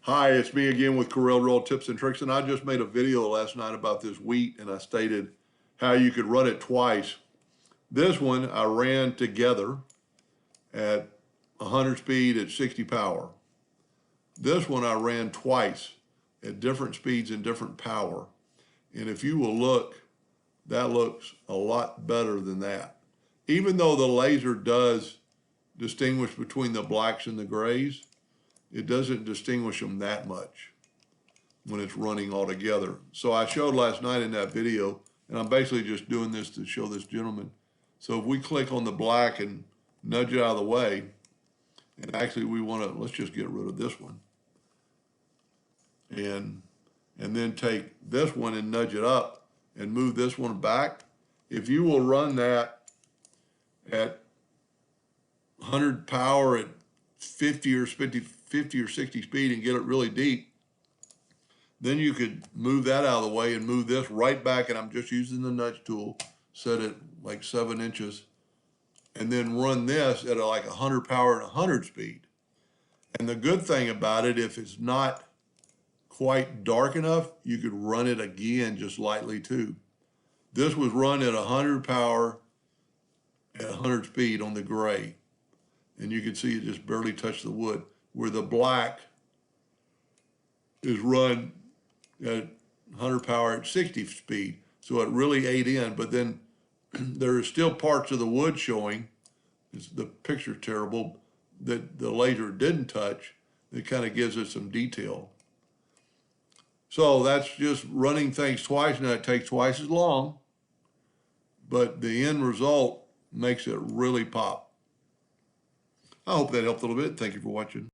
Hi, it's me again with Corel Roll Tips and Tricks, and I just made a video last night about this wheat, and I stated how you could run it twice. This one I ran together at 100 speed at 60 power. This one I ran twice at different speeds and different power. And if you will look, that looks a lot better than that. Even though the laser does distinguish between the blacks and the grays, it doesn't distinguish them that much when it's running all together. So I showed last night in that video, and I'm basically just doing this to show this gentleman. So if we click on the black and nudge it out of the way, and actually we want to, let's just get rid of this one. And then take this one and nudge it up and move this one back. If you will run that at 100 power at 50 or 60 speed and get it really deep, then you could move that out of the way and move this right back, and I'm just using the nudge tool, set it like 7 inches, and then run this at like 100 power and 100 speed. And the good thing about it, if it's not quite dark enough, you could run it again just lightly too. This was run at 100 power at 100 speed on the gray. And you can see it just barely touched the wood, where the black is run at 100 power at 60 speed. So it really ate in, but then there are still parts of the wood showing, the picture's terrible, that the laser didn't touch. That kind of gives it some detail. So that's just running things twice. Now it takes twice as long, but the end result makes it really pop. I hope that helped a little bit. Thank you for watching.